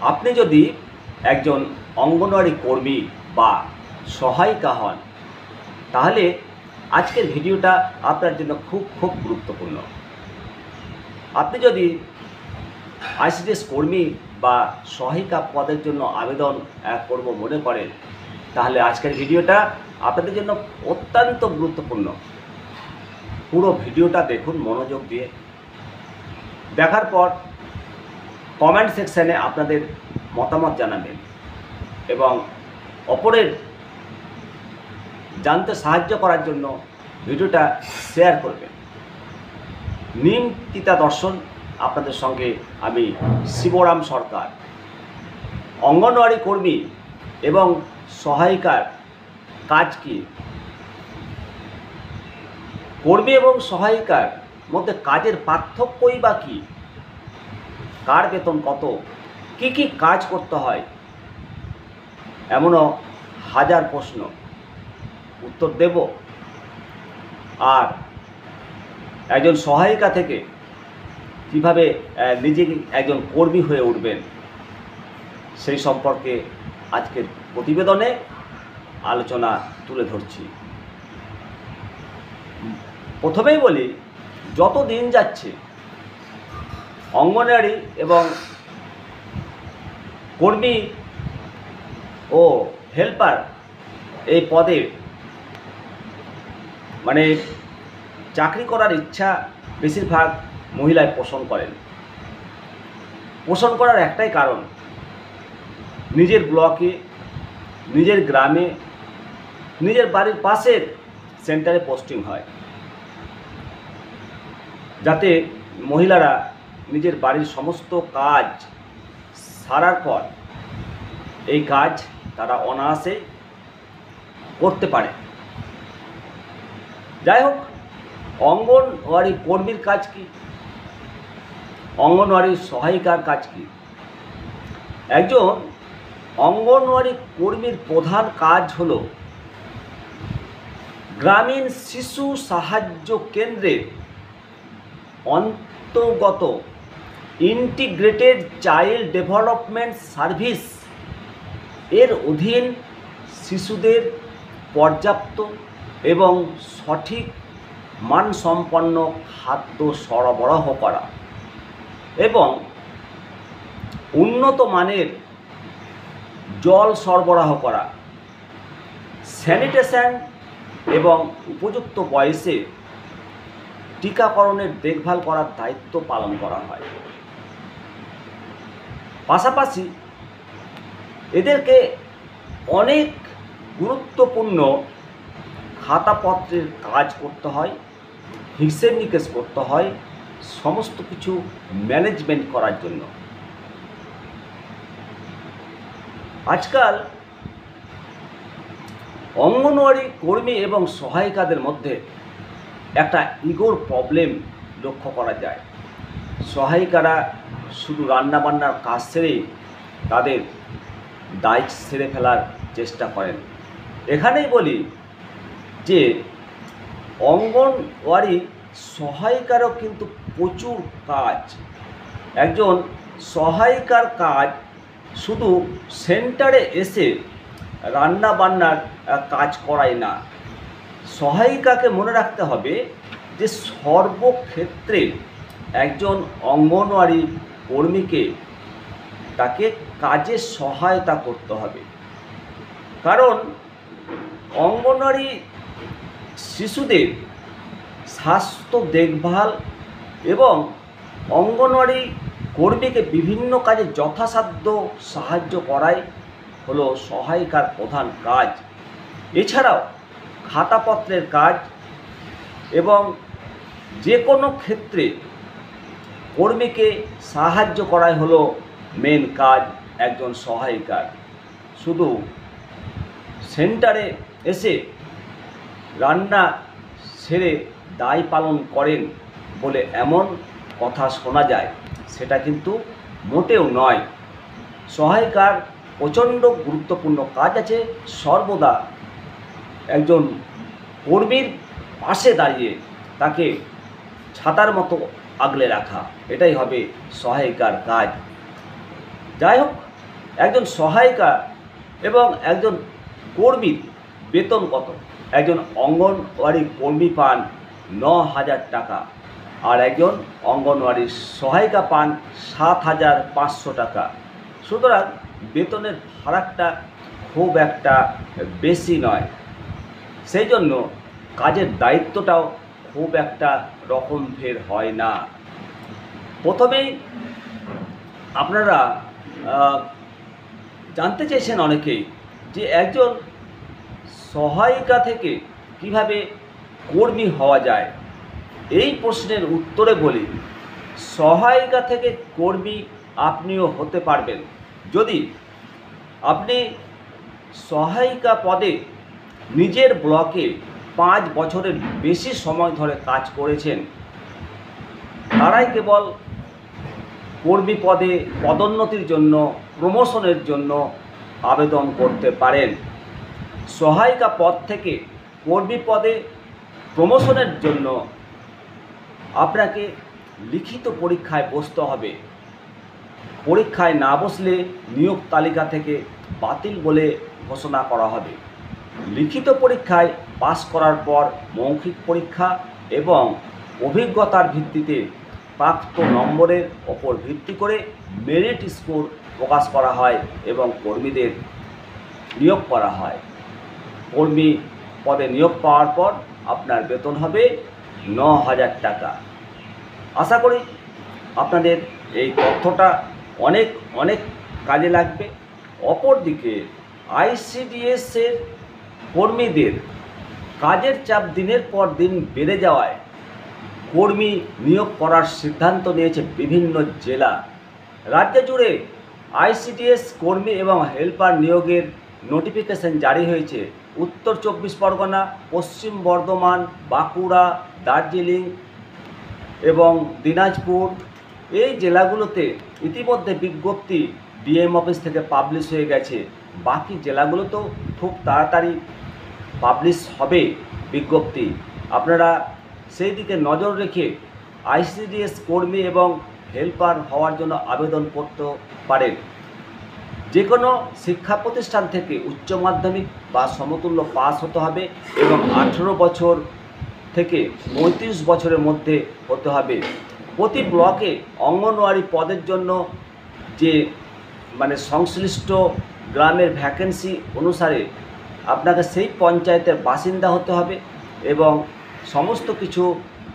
আপনি যদি একজন অঙ্গনওয়াড়ি কর্মী বা সহায়িকা হন, তাহলে আজকের ভিডিওটা আপনার জন্য খুব গুরুত্বপূর্ণ। আপনি যদি আইসিডিএস কর্মী বা সহায়িকা পদের জন্য আবেদন করব মনে করেন, তাহলে আজকের ভিডিওটা আপনাদের জন্য অত্যন্ত গুরুত্বপূর্ণ। পুরো ভিডিওটা দেখুন মনোযোগ দিয়ে। দেখার পর কমেন্ট সেকশানে আপনাদের মতামত জানাবেন এবং অপরের জানতে সাহায্য করার জন্য ভিডিওটা শেয়ার করবেন। নিম তিতা দর্শন আপনাদের সঙ্গে আমি শিবরাম সরকার। অঙ্গনওয়াড়ি কর্মী এবং সহায়িকার কাজ কি? কর্মী এবং সহায়িকার মধ্যে কাজের পার্থক্যই বা কী? কার বেতন কত? কি কাজ করতে হয়? এমনও হাজার প্রশ্ন উত্তর দেব। আর একজন সহায়িকা থেকে কিভাবে নিজেকে একজন কর্মী হয়ে উঠবেন, সেই সম্পর্কে আজকের প্রতিবেদনে আলোচনা তুলে ধরছি। প্রথমেই বলি, যত দিন যাচ্ছে অঙ্গনওয়াড়ি এবং কর্মী ও হেল্পার এই পদে চাকরি করার ইচ্ছা বেশিরভাগ মহিলাই পোষণ করেন। পোষণ করার একটাই কারণ, নিজের ব্লকে, নিজের গ্রামে, নিজের বাড়ির পাশের সেন্টারে পোস্টিং হয়, যাতে মহিলারা নিজের বাড়ির সমস্ত কাজ সারার পর এই কাজ তারা অনায়াসে করতে পারে। যাই হোক, অঙ্গনওয়াড়ি কর্মীর কাজ কি? অঙ্গনওয়াড়ি সহায়িকার কাজ কি? একজন অঙ্গনওয়াড়ি কর্মীর প্রধান কাজ হল গ্রামীণ শিশু সাহায্য কেন্দ্রের অন্তর্গত ইন্টিগ্রেটেড চাইল্ড ডেভেলপমেন্ট সার্ভিস এর অধীন শিশুদের পর্যাপ্ত এবং সঠিক মানসম্পন্ন খাদ্য সরবরাহ করা এবং উন্নত মানের জল সরবরাহ করা, স্যানিটেশন এবং উপযুক্ত বয়সে টিকাকরণের দেখভাল করার দায়িত্ব পালন করা হয়। পাশাপাশি এদেরকে অনেক গুরুত্বপূর্ণ খাতাপত্রের কাজ করতে হয়, হিসেব নিকেশ করতে হয়, সমস্ত কিছু ম্যানেজমেন্ট করার জন্য। আজকাল অঙ্গনওয়াড়ি কর্মী এবং সহায়িকাদের মধ্যে একটা ইগোর প্রবলেম লক্ষ্য করা যায়। সহায়িকারা শুধু রান্নাবান্নার কাজ সেরেই তাদের দায়িত্ব সেরে ফেলার চেষ্টা করেন। এখানেই বলি যে অঙ্গনওয়াড়ি সহায়িকারও কিন্তু প্রচুর কাজ। একজন সহায়িকার কাজ শুধু সেন্টারে এসে রান্নাবান্নার কাজ করাই না। সহায়িকাকে মনে রাখতে হবে যে সর্বক্ষেত্রে একজন অঙ্গনওয়াড়ি কর্মীকে তাকে কাজে সহায়তা করতে হবে। কারণ অঙ্গনওয়াড়ি শিশুদের স্বাস্থ্য দেখভাল এবং অঙ্গনওয়াড়ি কর্মীকে বিভিন্ন কাজে যথাসাধ্য সাহায্য করাই হলো সহায়িকার প্রধান কাজ। এছাড়াও খাতাপত্রের কাজ এবং যে কোনো ক্ষেত্রে কর্মীকে সাহায্য করাই হলো মেন কাজ একজন সহায়িকার। শুধু সেন্টারে এসে রান্না সেরে দায় পালন করেন বলে এমন কথা শোনা যায়, সেটা কিন্তু মোটেও নয়। সহায়িকার প্রচণ্ড গুরুত্বপূর্ণ কাজ আছে সর্বদা একজন কর্মীর পাশে দাঁড়িয়ে তাকে ছাতার মতো আগলে রাখা, এটাই হবে সহায়িকার কাজ। যাই হোক, একজন সহায়িকা এবং একজন কর্মীর বেতন কত? একজন অঙ্গনওয়াড়ি কর্মী পান 9,000 টাকা, আর একজন অঙ্গনওয়াড়ি সহায়িকা পান 7,500 টাকা। সুতরাং বেতনের ফারাকটা খুব একটা বেশি নয়, সেই জন্য কাজের দায়িত্বটাও খুব একটা রকম ফের হয় না। প্রথমেই আপনারা জানতে চেয়েছেন অনেকেই যে একজন সহায়িকা থেকে কিভাবে কর্মী হওয়া যায়। এই প্রশ্নের উত্তরে বলি, সহায়িকা থেকে কর্মী আপনিও হতে পারবেন যদি আপনি সহায়িকা পদে নিজের ব্লকে 5 বছরের বেশি সময় ধরে কাজ করেছেন। তারাই কেবল কর্মী পদে পদোন্নতির জন্য, প্রমোশনের জন্য আবেদন করতে পারেন। সহায়িকা পদ থেকে কর্মী পদে প্রমোশনের জন্য আপনাকে লিখিত পরীক্ষায় বসতে হবে। পরীক্ষায় না বসলে নিয়োগ তালিকা থেকে বাতিল বলে ঘোষণা করা হবে। লিখিত পরীক্ষায় পাস করার পর মৌখিক পরীক্ষা এবং অভিজ্ঞতার ভিত্তিতে প্রাপ্ত নম্বরের ওপর ভিত্তি করে মেরিট স্কোর প্রকাশ করা হয় এবং কর্মীদের নিয়োগ করা হয়। কর্মী পদে নিয়োগ পাওয়ার পর আপনার বেতন হবে 9,000 টাকা। আশা করি আপনাদের এই তথ্যটা অনেক কাজে লাগবে। অপরদিকে আইসিডিএসের কর্মীদের কাজের চাপ দিনের পর দিন বেড়ে যাওয়ায় কর্মী নিয়োগ করার সিদ্ধান্ত নিয়েছে বিভিন্ন জেলা। রাজ্য জুড়ে আইসিডিএস কর্মী এবং হেল্পার নিয়োগের নোটিফিকেশন জারি হয়েছে। উত্তর 24 পরগনা, পশ্চিম বর্ধমান, বাঁকুড়া, দার্জিলিং এবং দিনাজপুর এই জেলাগুলোতে ইতিমধ্যে বিজ্ঞপ্তি ডিএম অফিস থেকে পাবলিশ হয়ে গেছে। বাকি জেলাগুলোতেও খুব তাড়াতাড়ি পাবলিশ হবে বিজ্ঞপ্তি। আপনারা সেই দিকে নজর রেখে আইসিডিএস কর্মী এবং হেল্পার হওয়ার জন্য আবেদন করতে পারেন। যে কোনো শিক্ষা প্রতিষ্ঠান থেকে উচ্চ মাধ্যমিক বা সমতুল্য পাস হতে হবে এবং 18 বছর থেকে 35 বছরের মধ্যে হতে হবে। প্রতি ব্লকে অঙ্গনওয়াড়ি পদের জন্য যে সংশ্লিষ্ট গ্রামের ভ্যাকেন্সি অনুসারে আপনাকে সেই পঞ্চায়েতের বাসিন্দা হতে হবে এবং সমস্ত কিছু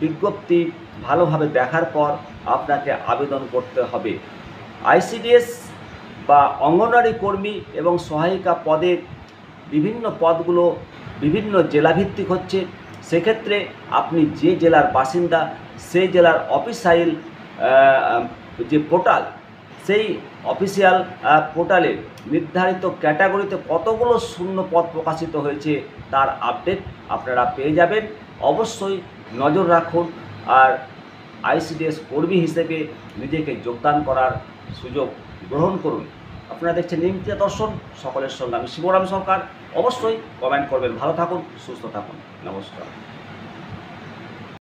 বিজ্ঞপ্তি ভালোভাবে দেখার পর আপনাকে আবেদন করতে হবে। আইসিডিএস বা অঙ্গনওয়াড়ি কর্মী এবং সহায়িকা পদের বিভিন্ন পদগুলো বিভিন্ন জেলাভিত্তিক হচ্ছে। সেক্ষেত্রে আপনি যে জেলার বাসিন্দা সেই জেলার অফিসিয়াল যে পোর্টাল, সেই অফিসিয়াল পোর্টালে নির্ধারিত ক্যাটাগরিতে কতগুলো শূন্য পদ প্রকাশিত হয়েছে তার আপডেট আপনারা পেয়ে যাবেন। অবশ্যই নজর রাখুন আর আইসিডিএস কর্মী হিসেবে নিজেকে যোগদান করার সুযোগ গ্রহণ করুন। আপনারা দেখছেন নিয়মিত দর্শন, সকলের সঙ্গে আমি শিবরাম সরকার। অবশ্যই কমেন্ট করবেন। ভালো থাকুন, সুস্থ থাকুন। নমস্কার।